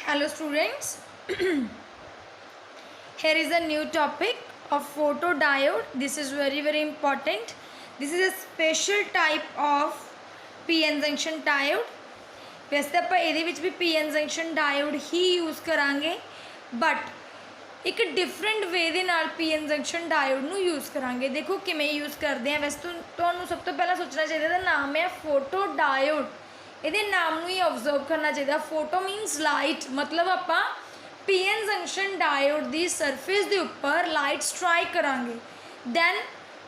Hello students, here is a new topic of photodiode. This is very important. This is a special type of PN junction diode. वैसे तो ਆਪਾਂ ਇਹਦੇ ਵਿੱਚ भी PN junction diode ही use करांगे, but एक different way दे नाल PN junction diode ਨੂੰ यूज़ करांगे। देखो किमें यूज़ करते हैं। वैसे तो ਤੁਹਾਨੂੰ सब तो पहला सोचना चाहिए ਇਹਦਾ नाम है photodiode। ਇਹਦੇ ਨਾਮ ਨੂੰ ਹੀ ऑब्जर्व करना चाहिए। फोटो मीनस लाइट, मतलब ਆਪਾਂ PN जंक्शन डायोड की सरफेस के उपर लाइट स्ट्राइक करांगे, दैन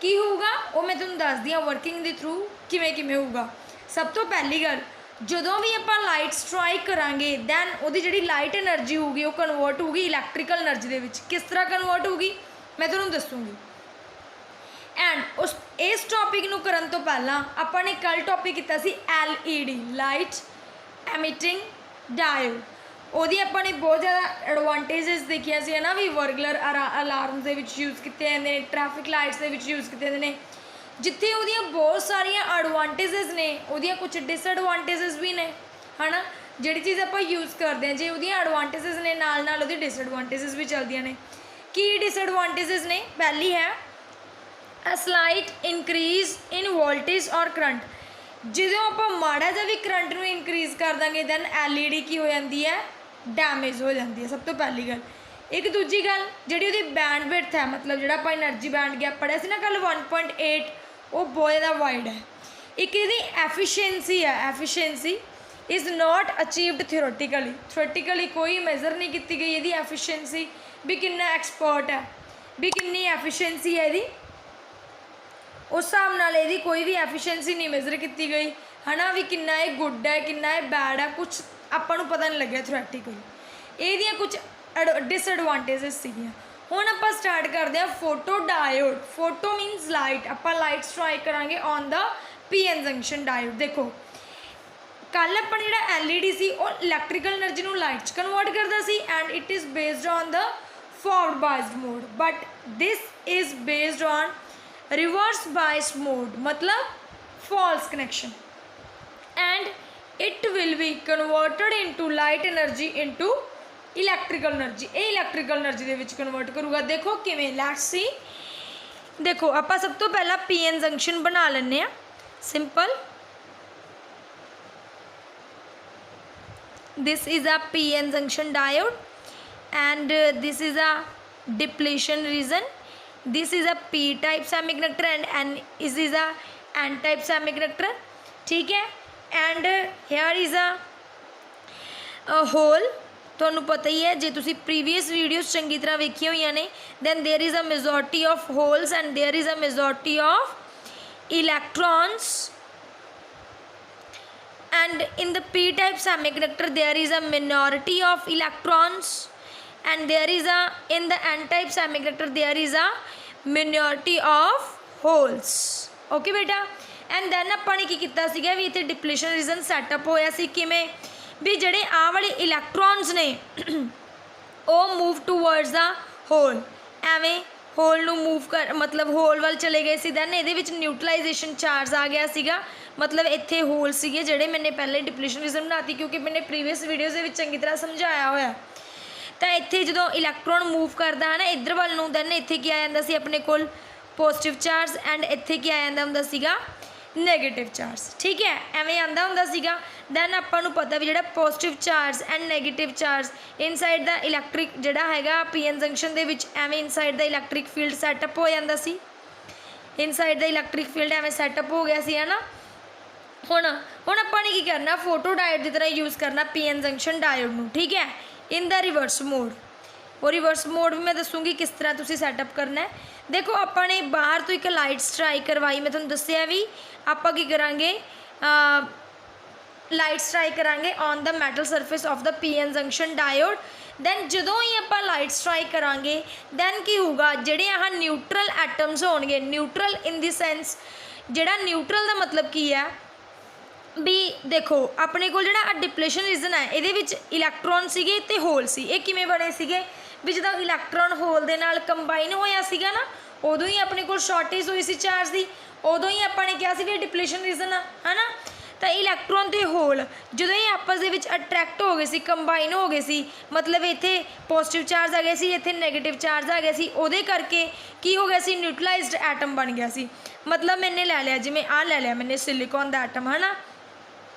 की होगा वो मैं तुहानूं दस दी वर्किंग के थ्रू किवें किवें होगा। सब तो पहली गल, जदों भी आपां लाइट स्ट्राइक करांगे दैन उहदी जिहड़ी लाइट एनर्जी होगी वो कन्वर्ट होगी इलैक्ट्रिकल एनर्जी दे विच। किस तरह कन्वर्ट होगी मैं तुहानूं दसूँगी। एंड उस इस टॉपिक नूं करन तो पहला आपां ने कल टॉपिक कीता सी LED लाइट एमिटिंग डायोड। ਉਹਦੀ ਆਪਾਂ ने बहुत ज़्यादा एडवांटेजेस देखिया सी है ना, भी वर्गलर अलार्म्स दे विच यूज़ किए जाते हैं, ट्रैफिक लाइट्स दे विच यूज़ किए जाते हैं। जिथे ਉਹਦੀਆਂ बहुत सारिया एडवांटेजेस ने ਉਹਦੀਆਂ कुछ डिसएडवांटेजेस भी ने, है ना। ਜਿਹੜੀ चीज़ ਆਪਾਂ यूज़ करते हैं जे ਉਹਦੀਆਂ एडवांटेजेस ने नाल नाल ਉਹਦੀ डिसएडवांटेजेस भी चलदियां ने। की डिसएडवांटेजेस ने, पहली है a slight increase in voltage or current। ਜਦੋਂ ਆਪਾਂ ਮਾੜਾ ਜਿਹਾ ਵੀ करंट ਨੂੰ इंक्रीज़ कर देंगे दैन LED की हो जाती है, डैमेज हो जाती है। सब तो पहली गल। एक दूजी गल जी बैंड विड्थ है, मतलब जो आप एनर्जी बैंड गैप पढ़िया से ना कल 1.8, वो बहुत ज़्यादा वाइड है। एक ये एफिशिएंसी है, efficiency is not achieved theoretically कोई मेजर नहीं की गई ये एफिशिएंसी भी कितना एक्सपर्ट है, भी कितनी एफिशिएंसी है ये, उस हिसाब नाल इहदी कोई भी एफिशिएंसी नहीं मेजर की गई, है ना। भी कितना ये गुड है कितना ये बैड है, कुछ आपां नूं पता नहीं लग्या थ्योरेटिकली। इहदियां कुछ डिसएडवांटेजेस सीगियां। हुण आपां स्टार्ट करते हैं photo diode. Photo means light, आपां लाइट स्ट्राइक करांगे on the PN junction diode. देखो कल आपां जिहड़ा LED सी वो इलैक्ट्रिकल एनर्जी नूं लाइट च कन्वर्ट करदा सी and it is based on the forward biased mode, but this is based on reverse biased mode, मतलब false connection, and it will be converted into light energy into electrical energy. ये electrical energy दे विच convert करूगा। देखो किवें, let's see. देखो आपां सब तो पहला PN जंक्शन बना लैंदे आ, simple. This is a PN junction diode and this is a depletion region. This is a P type semiconductor and this is a N type semiconductor, ठीक है। and here is a hole। ਤੁਹਾਨੂੰ पता ही है जे तुसी previous videos चंगी तरह वेखिया हुई ने, then there is a majority of holes and there is a majority of electrons, and in the P type semiconductor there is a minority of electrons and there is a in the N type semiconductor there is a minority of holes। Okay बेटा। And then आपां ने की कीता सीगा भी इत्थे depletion region setup होया सी। किवें भी जिहड़े आ वाले इलैक्ट्रॉन्स ने वो मूव टूवर्ड्स द होल, एवें होल नूं मूव कर, मतलब होल वाल चले गए सी। दैन इहदे विच न्यूट्रलाइजेशन चार्ज आ गया सीगा, मतलब इत्थे होल सीगे जिहड़े मैंने पहले डिप्लीशन रीजन बनाती क्योंकि मैंने प्रीवियस वीडियोज़ दे विच चंगी तरह समझाया होया। तो इत्थे जो इलैक्ट्रॉन मूव करता है ना इधर वाल नूं, दैन इत्थे की आ जांदा सी अपने कोल पॉजिटिव चार्ज एंड इत्थे की आ जांदा हुंदा सीगा नैगेटिव चार्ज, ठीक है। एवें आंदा हुंदा सीगा। दैन आपां नूं पता भी जिहड़ा positive charge and negative charge inside the electric जिहड़ा हैगा PN जंक्शन दे विच एवें inside the electric field setup हो जांदा सी। इनसाइड द इलैक्ट्रिक फील्ड एवें सैटअप हो गया सी, है ना। हुण आपां ने की करना, फोटो डायोड की तरह यूज़ करना PN जंक्शन डायोड नूं, ठीक है, इन द रिवर्स मोड। और रिवर्स मोड भी मैं दसूँगी किस तरह तुसी सैटअप करना है। देखो आपां ने बाहर तो एक लाइट स्ट्राइक करवाई, मैं तुहानूं दस्सिया भी आपां की करांगे, लाइट स्ट्राइक करांगे on the metal surface of the PN junction diode. Then जदों ही आपां लाइट स्ट्राइक करांगे दैन की होगा, जिहड़े आह न्यूट्रल एटम्स होणगे, न्यूट्रल इन द सेंस जिहड़ा न्यूट्रल का मतलब की है भी देखो अपने को जिहड़ा डिप्लीशन रीजन है ये इलैक्ट्रॉन सीगे ते होल सी। ये किवें बने सीगे भी जो इलैक्ट्रॉन होल दे नाल कंबाइन होया सीगा ना, उदों ही अपने को शॉर्टेज हुई सी चार्ज की, उदों ही आपने कहा सी भी डिप्लीशन रीजन है ना। ਤਾਂ ਇਲੈਕਟ੍ਰੋਨ ਤੇ ਹੋਲ ਜਦੋਂ ਇਹ ਆਪਸ ਦੇ ਵਿੱਚ ਅਟਰੈਕਟ ਹੋ ਗਏ ਸੀ, ਕੰਬਾਈਨ ਹੋ ਗਏ ਸੀ, ਮਤਲਬ ਇੱਥੇ ਪੋਜ਼ਿਟਿਵ ਚਾਰਜ ਆ ਗਿਆ ਸੀ, ਇੱਥੇ ਨੈਗੇਟਿਵ ਚਾਰਜ ਆ ਗਿਆ ਸੀ, ਉਹਦੇ ਕਰਕੇ ਕੀ ਹੋ ਗਿਆ ਸੀ, ਨਿਊਟਰਲਾਈਜ਼ਡ ਐਟਮ ਬਣ ਗਿਆ ਸੀ। ਮਤਲਬ ਮੈਨੇ ਲੈ ਲਿਆ, ਜਿਵੇਂ ਆਹ ਲੈ ਲਿਆ ਮੈਨੇ ਸਿਲੀਕॉन ਦਾ ਐਟਮ ਹੈ ਨਾ,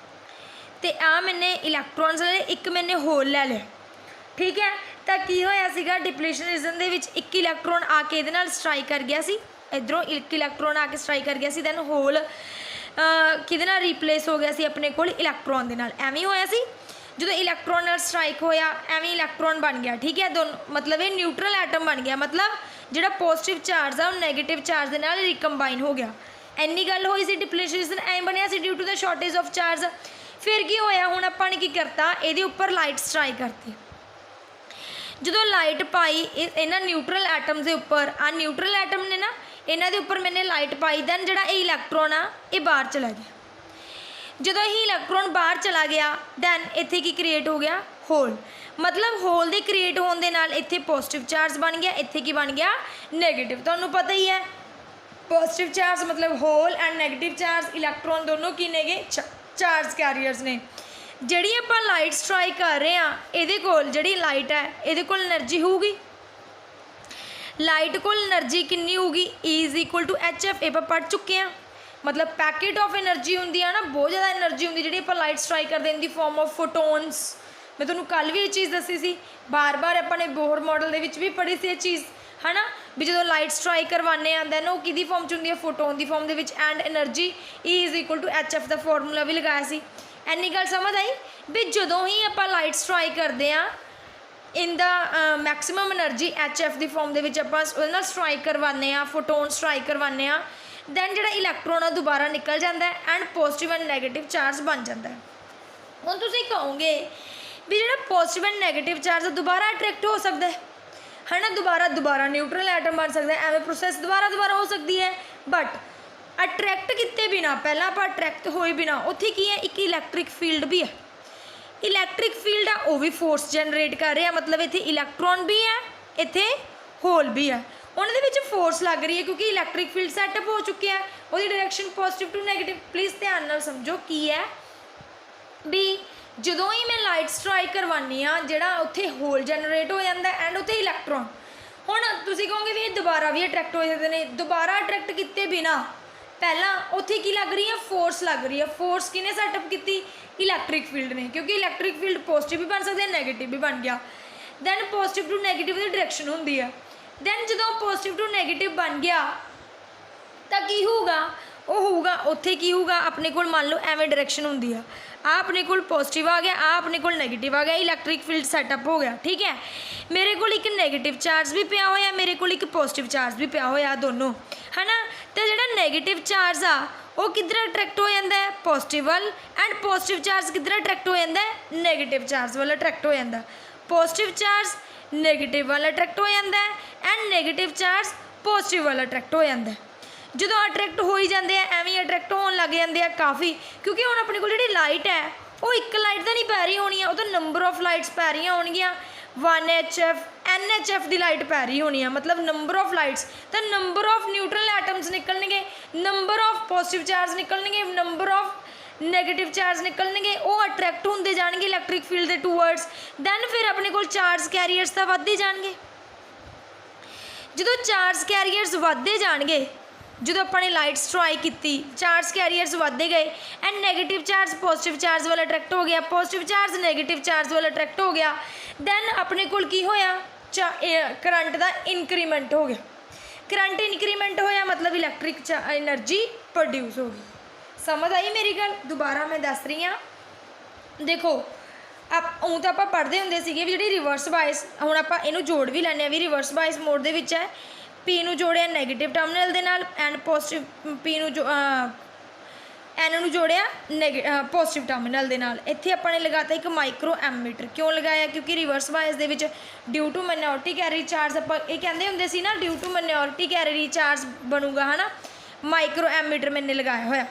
ਤੇ ਆਹ ਮੈਨੇ ਇਲੈਕਟ੍ਰੋਨਸ ਲੈ ਲਏ, ਇੱਕ ਮੈਨੇ ਹੋਲ ਲੈ ਲਿਆ, ਠੀਕ ਹੈ। ਤਾਂ ਕੀ ਹੋਇਆ ਸੀਗਾ, ਡਿਪਲੀਸ਼ਨ ਰੀਜਨ ਦੇ ਵਿੱਚ ਇੱਕ ਇਲੈਕਟ੍ਰੋਨ ਆ ਕੇ ਇਹਦੇ ਨਾਲ ਸਟਰਾਈਕ ਕਰ ਗਿਆ ਸੀ, ਇੱਧਰੋਂ ਇੱਕ ਇਲੈਕਟ੍ਰੋਨ ਆ ਕੇ ਸਟਰਾਈਕ ਕਰ ਗਿਆ ਸੀ, ਦੈਨ ਹੋਲ ਕਿਹਦੇ ਨਾਲ ਰੀਪਲੇਸ ਹੋ ਗਿਆ ਸੀ, ਆਪਣੇ ਕੋਲ ਇਲੈਕਟ੍ਰੋਨ ਦੇ ਨਾਲ। ਐਵੇਂ ਹੋਇਆ ਸੀ, ਜਦੋਂ ਇਲੈਕਟ੍ਰੋਨ ਨਾਲ ਸਟਰਾਈਕ ਹੋਇਆ ਐਵੇਂ ਇਲੈਕਟ੍ਰੋਨ ਬਣ ਗਿਆ, ਠੀਕ ਹੈ। ਦੋਨੋਂ ਮਤਲਬ ਇਹ ਨਿਊਟਰਲ ਐਟਮ ਬਣ ਗਿਆ, ਮਤਲਬ ਜਿਹੜਾ ਪੋਜ਼ਿਟਿਵ ਚਾਰਜ ਆ ਉਹ ਨੈਗੇਟਿਵ ਚਾਰਜ ਦੇ ਨਾਲ ਰਿਕੰਬਾਈਨ ਹੋ ਗਿਆ। ਇੰਨੀ ਗੱਲ ਹੋਈ ਸੀ, ਡਿਪਲੀਸ਼ਨ ਰੀਜਨ ਐਂ ਬਣਿਆ ਸੀ due to the shortage of charge. ਫਿਰ ਕੀ ਹੋਇਆ, ਹੁਣ ਆਪਾਂ ਨੇ ਕੀ ਕਰਤਾ, ਇਹਦੇ ਉੱਪਰ ਲਾਈਟ ਸਟਰਾਈਕ ਕਰਤੀ। ਜਦੋਂ ਲਾਈਟ ਪਾਈ ਇਹਨਾਂ ਨਿਊਟਰਲ ਐਟਮ ਦੇ ਉੱਪਰ, ਆ ਨਿਊਟਰਲ ਐਟਮ ਨੇ ਨਾ, ਇਹਨਾਂ ਦੇ ਉੱਪਰ ਮੈਨੇ ਲਾਈਟ ਪਾਈ, ਦੈਨ ਜਿਹੜਾ ਇਹ ਇਲੈਕਟ੍ਰੋਨ ਆ ਇਹ ਬਾਹਰ ਚਲਾ ਗਿਆ। ਜਦੋਂ ਇਹ ਇਲੈਕਟ੍ਰੋਨ ਬਾਹਰ ਚਲਾ ਗਿਆ ਦੈਨ ਇੱਥੇ ਕੀ ਕ੍ਰੀਏਟ ਹੋ ਗਿਆ, ਹੋਲ। ਮਤਲਬ ਹੋਲ ਦੇ ਕ੍ਰੀਏਟ ਹੋਣ ਦੇ ਨਾਲ ਇੱਥੇ ਪੋਜ਼ਿਟਿਵ ਚਾਰਜ ਬਣ ਗਿਆ, ਇੱਥੇ ਕੀ ਬਣ ਗਿਆ, ਨੈਗੇਟਿਵ। ਤੁਹਾਨੂੰ ਪਤਾ ਹੀ ਹੈ ਪੋਜ਼ਿਟਿਵ ਚਾਰਜ ਮਤਲਬ hole and negative charge, electron ਦੋਨੋਂ ਕੀ ਨੇਗੇ, ਚਾਰਜ ਕੈਰੀਅਰਸ ਨੇ। ਜਿਹੜੀ ਆਪਾਂ ਲਾਈਟ ਸਟਰਾਈਕ ਕਰ ਰਹੇ ਹਾਂ ਇਹਦੇ ਕੋਲ, ਜਿਹੜੀ ਲਾਈਟ ਹੈ ਇਹਦੇ ਕੋਲ એનર્ਜੀ ਹੋਊਗੀ, ਲਾਈਟ ਕੋਲ એનર્ਜੀ ਕਿੰਨੀ ਹੋਊਗੀ, E = HF। ਇਹ ਆਪਾਂ ਪੜ੍ਹ ਚੁੱਕੇ ਹਾਂ, ਮਤਲਬ ਪੈਕੇਟ ਆਫ એનર્ਜੀ ਹੁੰਦੀ ਆ ਨਾ, ਬਹੁਤ ਜ਼ਿਆਦਾ એનર્ਜੀ ਹੁੰਦੀ ਜਿਹੜੀ ਆਪਾਂ ਲਾਈਟ ਸਟਰਾਈਕ ਕਰਦੇ ਇਨ ਦੀ ਫਾਰਮ ਆਫ ਫੋਟੋਨਸ। ਮੈਂ ਤੁਹਾਨੂੰ ਕੱਲ੍ਹ ਵੀ ਇਹ ਚੀਜ਼ ਦੱਸੀ ਸੀ, ਬਾਰ-ਬਾਰ ਆਪਾਂ ਨੇ ਬੋਹਰ ਮਾਡਲ ਦੇ ਵਿੱਚ ਵੀ ਪੜ੍ਹੀ ਸੀ ਇਹ ਚੀਜ਼, ਹੈ ਨਾ, ਵੀ ਜਦੋਂ ਲਾਈਟ ਸਟਰਾਈਕ ਕਰਵਾਉਂਦੇ ਆ ਦੈਨ ਉਹ ਕਿਹਦੀ ਫਾਰਮ 'ਚ ਹੁੰਦੀ ਹੈ, ਫੋਟੋਨ ਦੀ ਫਾਰਮ ਦੇ ਵਿੱਚ, ਐਂਡ એનર્ਜੀ E = HF ਦਾ ਫਾਰਮੂਲਾ ਵੀ ਲਗਾਇਆ ਸੀ। ਇੰਨੀ ਗੱਲ ਸਮਝ ਆਈ ਵੀ ਜਦੋਂ ਹੀ ਆਪਾਂ ਲਾਈਟ ਸਟਰਾਈਕ ਕਰਦੇ ਹਾਂ ਇਨ ਦਾ ਮੈਕਸਿਮਮ એનર્ਜੀ HF ਦੀ ਫਾਰਮ ਦੇ ਵਿੱਚ ਆਪਾਂ ਉਹਦੇ ਨਾਲ ਸਟਰਾਈਕ ਕਰਵਾਉਂਦੇ ਹਾਂ, ਫੋਟੋਨ ਸਟਰਾਈਕ ਕਰਵਾਉਂਦੇ ਹਾਂ, ਦੈਨ ਜਿਹੜਾ ਇਲੈਕਟ੍ਰੋਨ ਆ ਦੁਬਾਰਾ ਨਿਕਲ ਜਾਂਦਾ and positive and negative charge ਬਣ ਜਾਂਦਾ। ਹੁਣ ਤੁਸੀਂ ਕਹੋਗੇ ਵੀ ਜਿਹੜਾ ਪੋਜ਼ਿਟਿਵ ਐਂਡ ਨੈਗੇਟਿਵ ਚਾਰਜ ਦੁਬਾਰਾ ਅਟਰੈਕਟ ਹੋ ਸਕਦਾ ਹੈ ਨਾ, ਦੁਬਾਰਾ ਨਿਊਟਰਲ ਐਟਮ ਬਣ ਸਕਦਾ, ਐਵੇਂ ਪ੍ਰੋਸੈਸ ਦੁਬਾਰਾ ਹੋ ਸਕਦੀ ਹੈ। ਬਟ ਅਟਰੈਕਟ ਕੀਤੇ ਬਿਨਾ, ਪਹਿਲਾਂ ਆਪਾਂ ਅਟਰੈਕਟ ਹੋਏ ਬਿਨਾ, ਉੱਥੇ ਕੀ ਹੈ, ਇੱਕ ਇਲੈਕਟ੍ਰਿਕ ਫੀਲਡ ਵੀ ਹੈ। ਇਲੈਕਟ੍ਰਿਕ ਫੀਲਡ ਆ ਉਹ ਵੀ ਫੋਰਸ ਜਨਰੇਟ ਕਰ ਰਿਹਾ, ਮਤਲਬ ਇੱਥੇ ਇਲੈਕਟ੍ਰੋਨ ਵੀ ਹੈ, ਇੱਥੇ ਹੋਲ ਵੀ ਹੈ, ਉਹਨਾਂ ਦੇ ਵਿੱਚ ਫੋਰਸ ਲੱਗ ਰਹੀ ਹੈ ਕਿਉਂਕਿ ਇਲੈਕਟ੍ਰਿਕ ਫੀਲਡ ਸੈਟਅਪ ਹੋ ਚੁੱਕਿਆ ਹੈ, ਉਹਦੀ direction positive to negative. Please ਧਿਆਨ ਨਾਲ ਸਮਝੋ ਕੀ ਹੈ ਵੀ ਜਦੋਂ ਹੀ ਮੈਂ ਲਾਈਟ ਸਟਰਾਈਕ ਕਰਵਾਉਂਦੀ ਹਾਂ ਜਿਹੜਾ ਉੱਥੇ ਹੋਲ ਜਨਰੇਟ ਹੋ ਜਾਂਦਾ ਐਂਡ ਉੱਥੇ ਇਲੈਕਟ੍ਰੋਨ। ਹੁਣ ਤੁਸੀਂ ਕਹੋਗੇ ਵੀ ਇਹ ਦੁਬਾਰਾ ਵੀ ਅਟਰੈਕਟ ਹੋ ਜਾਂਦੇ ਨੇ, ਦੁਬਾਰਾ ਅਟਰੈਕਟ ਕੀਤੇ ਬਿਨਾ ਪਹਿਲਾਂ ਉੱਥੇ ਕੀ ਲੱਗ ਰਹੀ ਹੈ, ਫੋਰਸ ਲੱਗ ਰਹੀ ਹੈ। ਫੋਰਸ ਕਿਹਨੇ ਸੈਟਅਪ ਕੀਤੀ, ਇਲੈਕਟ੍ਰਿਕ ਫੀਲਡ ਨੇ, ਕਿਉਂਕਿ ਇਲੈਕਟ੍ਰਿਕ ਫੀਲਡ ਪੋਜ਼ਿਟਿਵ ਵੀ ਬਣ ਸਕਦਾ ਨੈਗੇਟਿਵ ਵੀ ਬਣ ਗਿਆ। Then positive to negative the direction ਹੁੰਦੀ ਹੈ। ਦੈਨ ਜਦੋਂ ਪੋਜ਼ਿਟਿਵ ਟੂ ਨੈਗੇਟਿਵ ਬਣ ਗਿਆ ਤਾਂ ਕੀ ਹੋਊਗਾ, ਉਹ ਹੋਊਗਾ ਉੱਥੇ ਕੀ ਹੋਊਗਾ, ਆਪਣੇ ਕੋਲ ਮੰਨ ਲਓ ਐਵੇਂ ਡਾਇਰੈਕਸ਼ਨ ਹੁੰਦੀ ਆ, ਆ ਆਪਣੇ ਕੋਲ ਪੋਜ਼ਿਟਿਵ ਆ ਗਿਆ, ਆ ਆਪਣੇ ਕੋਲ ਨੈਗੇਟਿਵ ਆ ਗਿਆ, ਇਲੈਕਟ੍ਰਿਕ ਫੀਲਡ ਸੈਟਅਪ ਹੋ ਗਿਆ, ਠੀਕ ਹੈ। ਮੇਰੇ ਕੋਲ ਇੱਕ ਨੈਗੇਟਿਵ ਚਾਰਜ ਵੀ ਪਿਆ ਹੋਇਆ, ਮੇਰੇ ਕੋਲ ਇੱਕ ਪੋਜ਼ਿਟਿਵ ਚਾਰਜ ਵੀ ਪਿਆ ਹੋਇਆ, ਦੋਨੋਂ ਹੈ ਨਾ। ਅਤੇ ਜਿਹੜਾ ਨੈਗੇਟਿਵ ਚਾਰਜ ਆ ਉਹ ਕਿੱਧਰ ਅਟਰੈਕਟ ਹੋ ਜਾਂਦਾ ਹੈ, ਪੋਜ਼ਿਟਿਵ ਵੱਲ, ਐਂਡ ਪੋਜ਼ਿਟਿਵ ਚਾਰਜ ਕਿੱਧਰ ਅਟਰੈਕਟ ਹੋ ਜਾਂਦਾ ਹੈ, ਨੈਗੇਟਿਵ ਚਾਰਜ ਵੱਲ ਅਟਰੈਕਟ ਹੋ ਜਾਂਦਾ। ਪੋਜ਼ਿਟਿਵ ਚਾਰਜ ਨੈਗੇਟਿਵ ਵੱਲ ਅਟਰੈਕਟ ਹੋ ਜਾਂਦਾ ਐਂਡ ਨੈਗੇਟਿਵ ਚਾਰਜ ਪੋਜ਼ਿਟਿਵ ਵੱਲ ਅਟਰੈਕਟ ਹੋ ਜਾਂਦਾ। ਜਦੋਂ ਅਟਰੈਕਟ ਹੋ ਹੀ ਜਾਂਦੇ ਆ ਐਵੇਂ ਅਟਰੈਕਟ ਹੋਣ ਲੱਗ ਜਾਂਦੇ ਆ ਕਾਫੀ, ਕਿਉਂਕਿ ਹੁਣ ਆਪਣੇ ਕੋਲ ਜਿਹੜੀ ਲਾਈਟ ਹੈ ਉਹ ਇੱਕ ਲਾਈਟ ਤਾਂ ਨਹੀਂ ਪੈ ਰਹੀ ਹੋਣੀ ਆ, ਉਹ ਤਾਂ ਨੰਬਰ ਆਫ ਲਾਈਟਸ ਪੈ ਰਹੀਆਂ ਹੋਣਗੀਆਂ, 1HF NHF ਦੀ ਲਾਈਟ ਪੈ ਰਹੀ ਹੋਣੀ ਆ, ਮਤਲਬ ਨੰਬਰ ਆਫ ਲਾਈਟਸ। ਤਾਂ ਨੰਬਰ ਆਫ ਨਿਊਟਰਲ ਐਟਮਸ ਨਿਕਲਣਗੇ, ਨੰਬਰ ਆਫ ਪੋਜ਼ਿਟਿਵ ਚਾਰਜ ਨਿਕਲਣਗੇ, ਨੰਬਰ ਆਫ ਨੈਗੇਟਿਵ ਚਾਰਜ ਨਿਕਲਣਗੇ, ਉਹ ਅਟਰੈਕਟ ਹੁੰਦੇ ਜਾਣਗੇ ਇਲੈਕਟ੍ਰਿਕ ਫੀਲਡ ਦੇ ਟੂਵਰਡਸ। ਦੈਨ ਫਿਰ ਆਪਣੇ ਕੋਲ ਚਾਰਜ ਕੈਰੀਅਰਸ ਤਾਂ ਵੱਧਦੇ ਜਾਣਗੇ। ਜਦੋਂ ਚਾਰਜ ਕੈਰੀਅਰਸ ਵੱਧਦੇ ਜਾਣਗੇ, ਜਦੋਂ ਆਪਾਂ ਨੇ ਲਾਈਟ ਸਟਰਾਈਕ ਕੀਤੀ ਚਾਰਜ ਕੈਰੀਅਰਸ ਵੱਧਦੇ ਗਏ and negative charge positive charge ਵੱਲ ਅਟਰੈਕਟ ਹੋ ਗਿਆ, ਪੋਜ਼ਿਟਿਵ ਚਾਰਜ ਨੈਗੇਟਿਵ ਚਾਰਜ ਵੱਲ ਅਟਰੈਕਟ ਹੋ ਗਿਆ। ਦੈਨ ਆਪਣੇ ਕੋਲ ਕੀ ਹੋਇਆ, ਕਰੰਟ ਦਾ ਇਨਕਰੀਮੈਂਟ ਹੋ ਗਿਆ। ਕਰੰਟ ਇਨਕਰੀਮੈਂਟ ਹੋਇਆ ਮਤਲਬ ਇਲੈਕਟ੍ਰਿਕ ਐਨਰਜੀ ਪ੍ਰੋਡਿਊਸ ਹੋ ਗਈ। ਸਮਝ ਆਈ ਮੇਰੀ ਗੱਲ? ਦੁਬਾਰਾ ਮੈਂ ਦੱਸ ਰਹੀ ਹਾਂ, ਦੇਖੋ ਉਹ ਤਾਂ ਆਪਾਂ ਪੜ੍ਹਦੇ ਹੁੰਦੇ ਸੀਗੇ ਵੀ ਜਿਹੜੀ ਰਿਵਰਸ ਬਾਇਸ, ਹੁਣ ਆਪਾਂ ਇਹਨੂੰ ਜੋੜ ਵੀ ਲੈਂਦੇ ਹਾਂ ਵੀ ਰਿਵਰਸ ਬਾਇਸ ਮੋਡ ਦੇ ਵਿੱਚ ਹੈ। ਪੀ ਨੂੰ ਜੋੜਿਆ ਨੈਗੇਟਿਵ ਟਰਮੀਨਲ ਦੇ ਨਾਲ ਐਂਡ ਪੋਜ਼ਿਟਿਵ ਪੀ ਨੂੰ ਐਨ ਨੂੰ ਜੋੜਿਆ ਪੋਜ਼ਿਟਿਵ ਟਰਮੀਨਲ ਦੇ ਨਾਲ। ਇੱਥੇ ਆਪਾਂ ਨੇ ਲਗਾਤਾ ਇੱਕ ਮਾਈਕਰੋ ਐਮੀਟਰ। ਕਿਉਂ ਲਗਾਇਆ? ਕਿਉਂਕਿ ਰਿਵਰਸ ਬਾਇਸ ਦੇ ਵਿੱਚ due to minority carry charge, ਆਪਾਂ ਇਹ ਕਹਿੰਦੇ ਹੁੰਦੇ ਸੀ ਨਾ due to minority carry charge ਬਣੂਗਾ, ਹੈ ਨਾ। ਮਾਈਕਰੋ ਐਮੀਟਰ ਮੈਨੇ ਲਗਾਇਆ ਹੋਇਆ,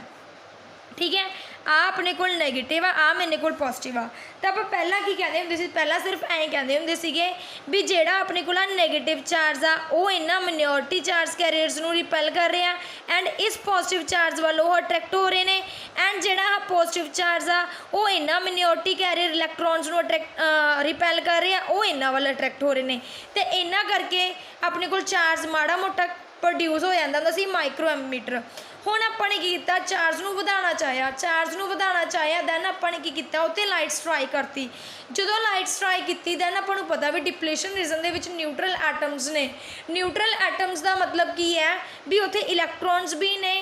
ਠੀਕ ਹੈ। आ अपने कोल नैगेटिव आ मेरे कोल पॉजिटिव आ। तो आप पहला की कहते होंगे सी, पहला सिर्फ ऐ कहते होंगे सीगे भी जेड़ा अपने कोल नैगेटिव चार्ज आ वो इन्हां मिनोरिटी चार्ज कैरियर्स नूं रिपेल कर रहे हैं एंड इस पॉजिटिव चार्ज वालों वो अट्रैक्ट हो रहे हैं एंड जेड़ा पॉजिटिव चार्ज आ वो इन्हां मिनोरिटी कैरियर इलैक्ट्रॉन्स नूं अट्रैक्ट रिपेल कर रहे हैं वो इन्हां वाल अट्रैक्ट हो रहे हैं। तो इन्हां करके अपने कोल चार्ज माड़ा मोटा प्रोड्यूस हो जाता ਹੁੰਦਾ ਸੀ माइक्रो एमीटर। ਹੁਣ ਆਪਾਂ ਨੇ ਕੀ ਕੀਤਾ, ਚਾਰਜ ਨੂੰ ਵਧਾਉਣਾ ਚਾਹਿਆ ਦੈਨ ਆਪਾਂ ਨੇ ਕੀ ਕੀਤਾ ਉੱਤੇ ਲਾਈਟ ਸਟ੍ਰਾਈਕ ਕਰਤੀ। ਜਦੋਂ ਲਾਈਟ ਸਟ੍ਰਾਈਕ ਕੀਤੀ ਦੈਨ ਆਪਾਂ ਨੂੰ ਪਤਾ ਵੀ ਡਿਪਲੇਸ਼ਨ ਰੀਜਨ ਦੇ ਵਿੱਚ ਨਿਊਟਰਲ ਐਟਮਸ ਨੇ। ਨਿਊਟਰਲ ਐਟਮਸ ਦਾ ਮਤਲਬ ਕੀ ਹੈ ਵੀ ਉੱਥੇ ਇਲੈਕਟ੍ਰੋਨਸ ਵੀ ਨੇ,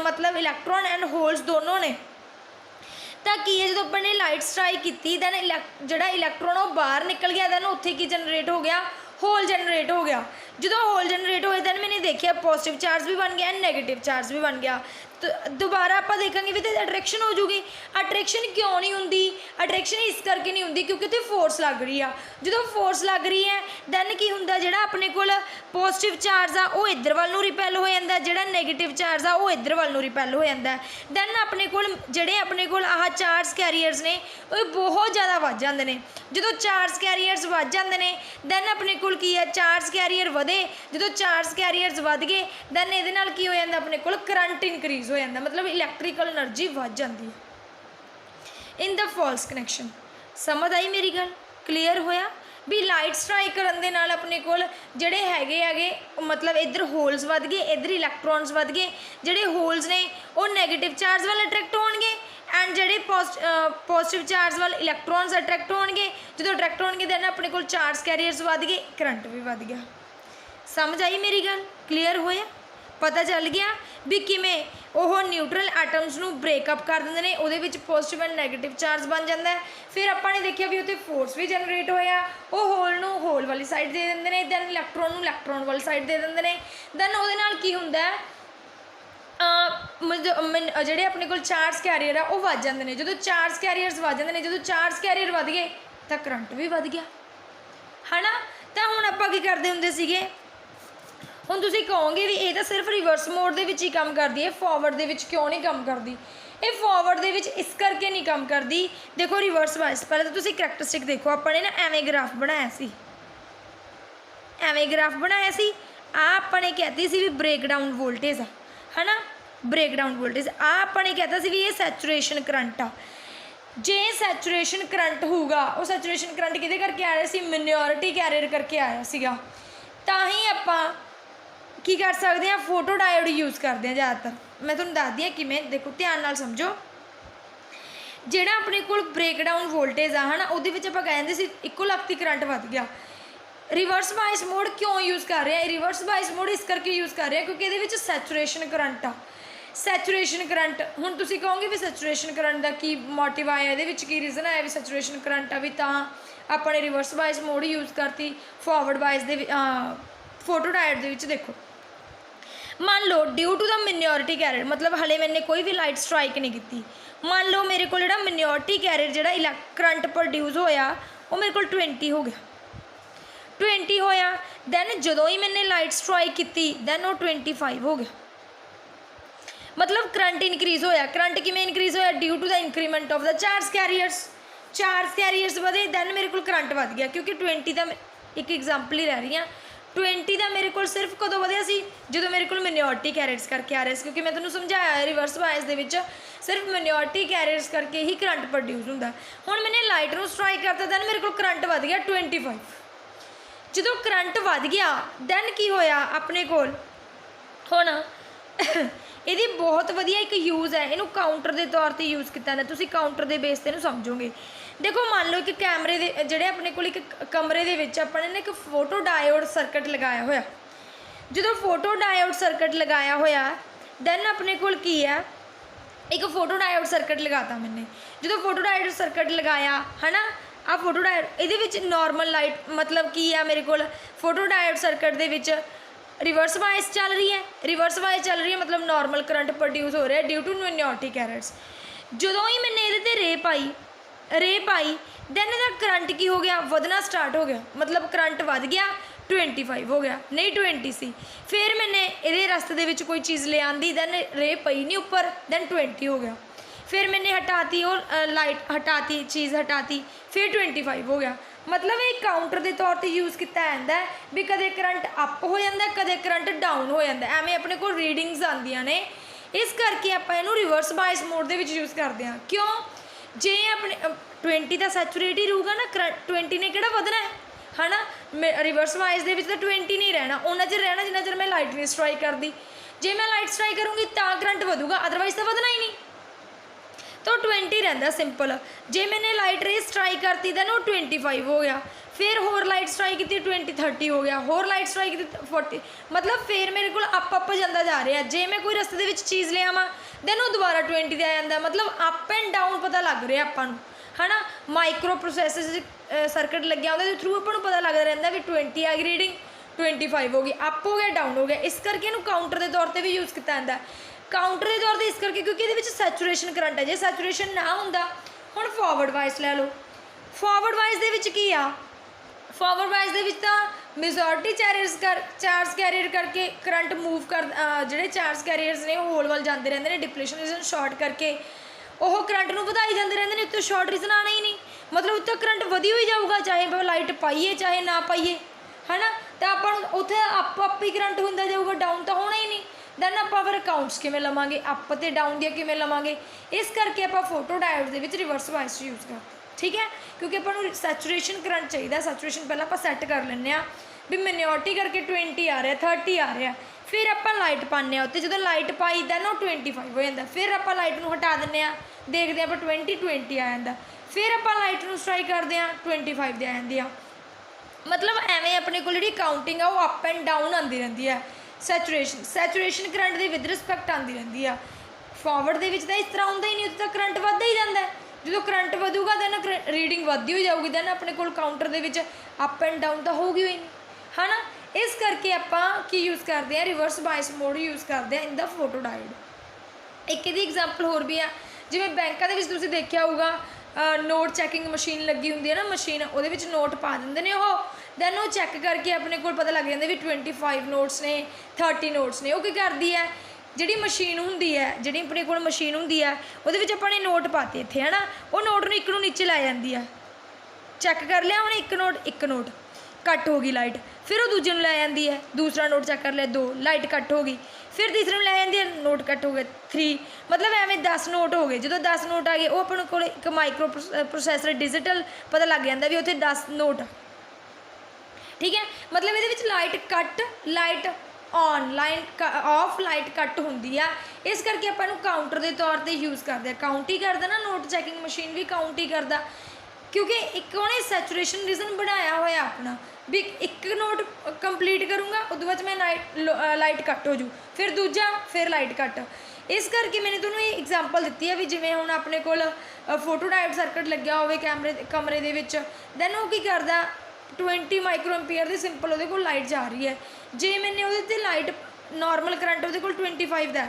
ਮਤਲਬ ਇਲੈਕਟ੍ਰੋਨ ਐਂਡ ਹੋਲਸ ਦੋਨੋਂ ਨੇ। ਤਾਂ ਕੀ ਹੈ ਜਦੋਂ ਆਪਾਂ ਨੇ ਲਾਈਟ ਸਟ੍ਰਾਈਕ ਕੀਤੀ ਦੈਨ ਜਿਹੜਾ ਇਲੈਕਟ੍ਰੋਨ ਉਹ ਬਾਹਰ ਨਿਕਲ ਗਿਆ ਦੈਨ ਉੱਥੇ ਕੀ ਜਨਰੇਟ ਹੋ ਗਿਆ, होल जनरेट हो गया। जो होल जनरेट होए दैन मैंने देखिया पॉजिटिव चार्ज भी बन गया एंड नैगेटिव चार्ज भी बन गया। तो दोबारा आप देखेंगे भी तो अट्रैक्शन हो जूगी। अट्रैक्शन क्यों नहीं होंगी, अट्रैक्शन इस करके नहीं होंगी क्योंकि उत्थे फोर्स लग रही है। जो फोर्स लग रही है दैन की होंदा जिहड़ा अपने कोल पॉजिटिव चार्ज आ वो इधर वाल नूं रिपेल हो जाता, जिहड़ा नैगेटिव चार्ज आ वो इधर वाल नूं रिपेल हो जाता। दैन अपने कोल जिहड़े अपने कोल आह चार्ज कैरियर्स ने वो बहुत ज़्यादा वध जांदे ने। जो चार्ज कैरियर्स वध जांदे ने दैन अपने कोल की है चार्ज कैरियर वधे, जो चार्ज कैरियर्स वध गए दैन इहदे नाल की हो जांदा अपने कोल करंट इनक्रीज हो जाता, मतलब इलैक्ट्रिकल एनर्जी वध जाती है इन द फॉल्स कनैक्शन। समझ आई मेरी गल, क्लीयर होया भी लाइट स्ट्राइक करन दे नाल अपने कोल जिहड़े हैगे मतलब इधर होल्स वध गए, इधर इलैक्ट्रॉन्स वध गए। जिहड़े होल्स ने वो नैगेटिव चार्ज वाल अट्रैक्ट होणगे एंड जिहड़े पॉजिटिव चार्ज वाल इलैक्ट्रॉन्स अट्रैक्ट होणगे। जो अट्रैक्ट होणगे दैन अपने कोल चार्ज कैरियर्स वध गए, करंट भी वध गया। समझ आई मेरी गल, क्लीयर होया, पता चल गया भी किमें वो न्यूट्रल एटम्स नूं ब्रेकअप कर देंदे ने, उहदे विच पॉजिटिव एंड नैगेटिव चार्ज बन जाता है। फिर आपां ने देखिया भी उत्ते फोर्स भी जनरेट होया, वो होल नूं होल वाली साइड दे देंदे ने, दैन इलैक्ट्रॉन नूं इलैक्ट्रॉन वाली साइड दे देंदे ने। दैन उहदे नाल की हुंदा है जिहड़े अपने कोल चार्ज कैरियर आ वो वध जांदे ने। जो चार्ज कैरियर्स वध जांदे ने, जो चार्ज कैरियर वध गए तो करंट भी वध गया है ना। तो हुण आपां की करदे हुंदे सीगे, हुण तुसीं कहोगे भी ये तो सिर्फ रिवर्स मोड दे विच ही काम करदी है, फॉरवर्ड दे विच क्यों नहीं काम करदी। ये फॉरवर्ड दे विच इस करके नहीं काम करदी, देखो रिवर्स वाइज पहले तो तुसीं करैक्टरिस्टिक देखो। अपने ना एवें ग्राफ बनाया सी, एवें ग्राफ बनाया सी। आपने कहती सी भी ब्रेकडाउन वोल्टेज है ना, ब्रेकडाउन वोल्टेज आपने कहता सी भी ये सैचुरेशन करंट आ। जे सैचुरेशन करंट होगा वो सैचुरेशन करंट किहदे करके आ रहा सी, मिनोरिटी कैरियर करके आया सीगा। तां ही आपां की कर सकते हैं, फोटो डायोड यूज़ करते हैं ज़्यादातर। मैं तुहानूं दसदी हां किवें, देखो ध्यान नाल समझो। जिहड़ा अपने कोल ब्रेकडाउन वोल्टेज आ है ना, उहदे विच आपां कहंदे सी इक्को लखती करंट वध गया। रिवर्स बाइस मोड क्यों यूज़ कर रहे हैं, रिवर्स बाइस मोड इस करके यूज़ कर रहे हैं क्योंकि ये सैचुरेशन करंट आ। सैचुरेशन करंट हुण तुसीं कहोगे भी सैचुरेशन करंट का की मोटिव आया, ये की रीजन आया भी सैचुरेशन करंट आ भी तां अपने रिवर्स बाइस मोड यूज़ करती। फॉरवर्ड बाइस दे फोटो डायोड दे विच देखो, मान लो due to the minority carrier, मतलब हले मैंने कोई भी लाइट स्ट्राइक नहीं की। मान लो मेरे को जो मिनोरिटी कैरियर जो करंट प्रोड्यूस होया वो मेरे को 20 हो गया, 20 होया। दैन जो ही मैंने लाइट स्ट्राइक की दैन वो 25 हो गया, मतलब करंट इनक्रीज होया। करंट किमें इनक्रीज होया, due to the increment of the charge carriers. Charge carriers वधे दैन मेरे को करंट वध गया, क्योंकि 20 का एक एग्जाम्पल ही रह रही हाँ। 20 का मेरे को सिर्फ कदों वधिया सी जो मेरे को मिनोरिटी कैरियर्स करके आ रहे थे, क्योंकि मैं तुहानूं समझाया रिवर्स बायस दे विच सिर्फ मिनोरिटी कैरियर्स करके ही करंट प्रोड्यूस होंदा। हुण मैंने लाइट नूं स्ट्राइक करता दैन मेरे को करंट वध गया 25। जो करंट वध गया दैन की होया अपने कोल हुण ये बहुत वधिया एक यूज़ है, इनू काउंटर के तौर पर यूज़ किया जाता। तुसीं काउंटर के बेस पर समझोगे। देखो मान लो कि कैमरे दे जिहड़े अपने कोल एक कमरे दे विच अपने ने एक फोटो डायोड सर्किट लगाया होया। जो फोटो डायोड सर्किट लगाया होया दैन अपने कोल की है, एक फोटो डायोड सर्किट लगाता मैंने। जो फोटो डायोड सर्किट लगाया है ना, आ फोटो डायोड ये नॉर्मल लाइट मतलब की है मेरे को फोटो डायोड सर्किट दे विच रिवर्स वाइस चल रही है। रिवर्स वाइस चल रही है मतलब नॉर्मल करंट प्रोड्यूस हो रहा है ड्यू टू मिनोरिटी कैरियर्स। जो ही मैंने ये रे पाई दैन इहदा करंट की हो गया, वधना स्टार्ट हो गया, मतलब करंट वध गया 25 हो गया, नहीं 20 सी। फिर मैंने ये रस्ते दे विच कोई चीज़ ले आंदी दैन रे पई नहीं उपर दैन 20 हो गया। फिर मैंने हटाती और लाइट हटाती, चीज़ हटाती, फिर 25 हो गया। मतलब एक काउंटर के तौर पर यूज़ किया जाता है भी कदे करंट अप हो जाता, कदे करंट डाउन हो जाता, एवें अपने को रीडिंग्स आंदियां ने। इस करके आप इनू रिवर्स बायस मोड के यूज़ करते हैं। क्यों? जे अपने 20 का सैचुरेट ही रहूगा ना, 20 ने किहड़ा वधना है ना, रिवर्स बायस के 20 नहीं रहना, उन्ना चिर रहना जिन्ना चिर मैं लाइट नहीं स्ट्राइक करती। जे मैं लाइट स्ट्राइक करूँगी तो करंट वधूगा, अदरवाइज तो वधना ही नहीं, तो 20 रहता सिंपल। जे मैंने लाइट रे स्ट्राइक करती दैन वो 25 हो गया, फिर होर लाइट स्ट्राइक की 20 30 हो गया, होर लाइट स्ट्राइक की 40, मतलब फिर मेरे को अप जाता जा रहा है। जे मैं कोई रस्ते के चीज़ ले आवां दैन वो दोबारा 20 ते आ जाता, मतलब अप एंड डाउन पता लग रहा आपां नूं, है ना। माइक्रो प्रोसैसर सर्किट लग्या होंदा, थ्रू आपां नूं पता लगता रहिंदा भी 20 आ गई रीडिंग, 25 हो गई, अप हो गया, डाउन हो गया। इस करके इहनूं काउंटर के तौर पर भी यूज़ किया जाता है। काउंटर के तौर पर इस करके क्योंकि ये सैचुरेशन करंट है, जे सैचुरेशन ना होंदा, हुण फॉरवर्ड वाइस लै लो, फॉरवर्ड वाइस के आ, फॉरवर्ड वाइस तो मेजोरिटी चार्ज कैरियर करके करंट मूव कर, जोड़े चार्ज कैरियर्स ने होल वाल जाते रहते हैं, डिप्लेशन रीजन शॉर्ट करके वो करंट नूं वधाई जाते रहते हैं, उत्ते शॉर्ट रीजन आना ही नहीं, मतलब उत्ते करंट वधी ही जाऊगा, चाहे लाइट पाइए चाहे ना पाइए, है ना। तो आप उत्थे अप ही करंट होंदा जाऊगा, डाउन तो होना ही नहीं। दैन आप फिर अकाउंट्स किमें लवांगे, अप तो डाउन दियाँ किमें लवांगे, इस करके आप फोटो डायोड के रिवर्स बायस यूज़ करते, ठीक है, क्योंकि आपको सैचुरेशन करंट चाहिए। सैचुरेशन पहले आप सैट कर लें भी मिनिओरिटी करके 20 आ रहा, 30 आ रहा, फिर आप लाइट पाने उत्ते, जो लाइट पाई दैन वो 25 हो जाता, फिर आप लाइट नूं हटा दें, देखते आप 20 आ जाता, फिर आप लाइट नूं स्ट्राइक करते हैं 25 दे आ जाती है। मतलब एवें अपने को जी काउंटिंग है वो अप एंड डाउन आती रहती है। सैचुरेशन करंट के विद रिस्पैक्ट आती रहती है। फॉरवर्ड के तो इस तरह आता ही नहीं, उत्ते तो करंट वधदा ही जाता है, जो करंट वधूगा दैन रीडिंग वधदी हो जाऊगी, दैन अपने को काउंटर के अप एंड डाउन तो होगी ही नहीं, है ना। इस करके आप यूज़ करते हैं, रिवर्स बायस मोड यूज़ करते हैं इन द फोटो डायोड। एक यदि एग्जाम्पल होर भी है, जिवें बैंकों के देखा होगा नोट चैकिंग मशीन लगी होंगी है ना, मशीन वो नोट पा देंगे ने, वो दैन वो चैक करके अपने को पता लग जाता भी 25 नोट्स ने, 30 नोट्स ने। वो की करती है जी मशीन होंगी है, जी अपने को मशीन होंगी है, वो अपने नोट पाते इतने, है ना, वो नोट नूं एक नूं नीचे लै जाती है, चैक कर लिया उन्हें एक नोट कट हो गई लाइट, फिर वो दूजे लै जाती है, दूसरा नोट चैक कर लिया 2 लाइट कट हो गई, फिर तीसरे लै जाती है, नोट कट हो गए 3, मतलब एवें 10 नोट हो गए। जो 10 नोट आ गए वो अपने को एक माइक्रो प्रोसैसर डिजिटल पता लग जाता भी उत्थे 10 नोट, ठीक है। मतलब ये light cut, light on, light of, light cut होंगी है। इस करके अपन काउंटर के तौर पर यूज़ करते हैं, काउंट ही करता ना, नोट चैकिंग मशीन भी काउंट ही करता, क्योंकि एक उन्हें सैचुरेशन रीजन बनाया होया अपना भी एक नोट कंप्लीट करूँगा, उस बाद मैं लाइट कट हो जू, फिर दूजा, फिर लाइट कट। इस करके मैंने तुम्हें ये एग्जाम्पल दी है भी जिमें हुण अपने कोल फोटो डायोड सर्किट लग्या होवे कमरे दे विच, दैन वो की करदा 20 माइक्रो एम्पीयर की सिंपल वो लाइट जा रही है। जे मैंने वो लाइट नॉर्मल करंट वो 25 का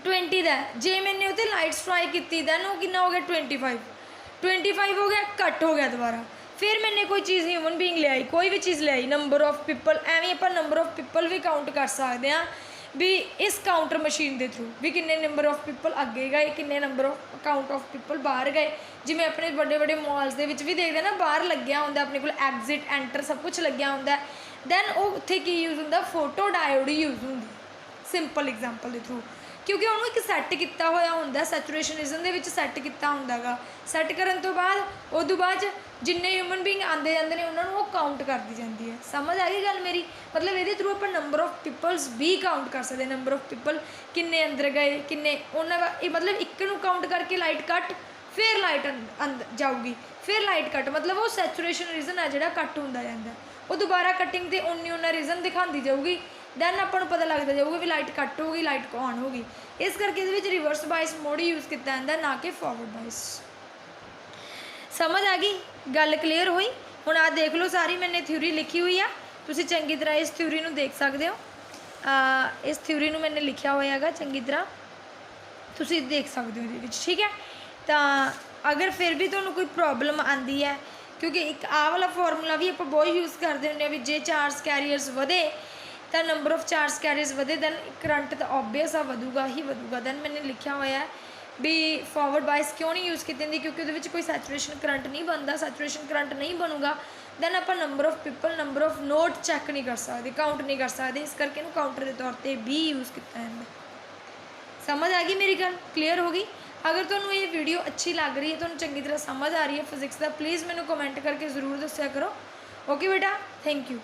20 का, जे मैंने वो लाइट स्ट्राइक की दैन वो कितना हो गया 25 हो गया, कट हो गया दोबारा। फिर मैंने कोई चीज़ ह्यूमन बीइंग ले आई, कोई भी चीज़ ले आई, नंबर ऑफ पीपल, एवें आप नंबर ऑफ पीपल भी काउंट कर सकते हैं भी इस काउंटर मशीन के थ्रू भी किन्ने नंबर ऑफ पीपल अगे गए, किन्ने number of count of people बाहर गए। जिमें अपने बड़े बड़े मॉल्स के भी देखते ना, बाहर लग्या होंदा अपने को एग्जिट एंटर सब कुछ लग्या होंदा, दैन वो उत्थे की यूज़ होंदा, फोटो डायोड ही यूज़ होंदी सिंपल एग्जाम्पल के थ्रू, क्योंकि उन्होंने एक सैट किया होया होंदा, सैचुरेशन रीजन के सैट किया होंदा गा। सैट करन तो बाद उदों बाद जिन्ने ह्यूमन बीइंग आते जाते हैं उन्होंने वो काउंट कर दी जाती है। समझ आ गई गल मेरी? मतलब ये थ्रू आप नंबर ऑफ पीपल्स भी काउंट कर सकते, नंबर ऑफ पीपल किन्ने अंदर गए, किन्ने उन्होंने, मतलब एक नूं काउंट करके लाइट कट, फिर लाइट अंदर जाऊगी, फिर लाइट कट, मतलब वो सैचुरेशन रीजन है जोड़ा कट होंदा जांदा, वो दोबारा कटिंग तो उन्ना रीजन दिखाती जाऊगी, दैन अपन पता लगता जाऊगा भी लाइट कट होगी, लाइट ऑन होगी। इस करके ये रिवर्स बायस मोड ही यूज़ किया जाता है, ना कि फॉरवर्ड बायस। समझ आ गई गल? क्लीयर हुई? हुण आ देख लो, सारी मैंने थ्योरी लिखी हुई है, तुसीं चंगी तरह इस थ्योरी नूं देख सकते हो। इस थ्योरी नूं मैंने लिखा होया है चंगी तरह, तुसीं देख सकते हो ये, ठीक है। तो अगर फिर भी तुहानूं कोई प्रॉब्लम आती है, क्योंकि एक आ वाला फॉर्मूला भी आप बहुत यूज़ करते हैं भी जे चार्ज कैरियर्स वधे तो नंबर ऑफ चार्ज कैरियर्स वधे, दैन करंट तो ऑबवियस आ वधूगा ही वधूगा। दैन मैंने लिखा हुआ है भी फॉरवर्ड बायस क्यों नहीं यूज़ की जाती, क्योंकि वो कोई सैचुरेशन करंट नहीं बनता, सैचुरेशन करंट नहीं बनूगा दैन आप number of people number of note check नहीं कर सकते, काउंट नहीं कर सकते, इस करके काउंटर के तौर पर भी यूज़ किया जाता। समझ आ गई मेरी गल, क्लीयर हो गई। अगर तुहानू ये वीडियो अच्छी लग रही है, तुहानू चंगी तरह समझ आ रही है फिजिक्स का, प्लीज़ मैनू कमेंट करके ज़रूर दस्या करो। ओके बेटा, थैंक यू।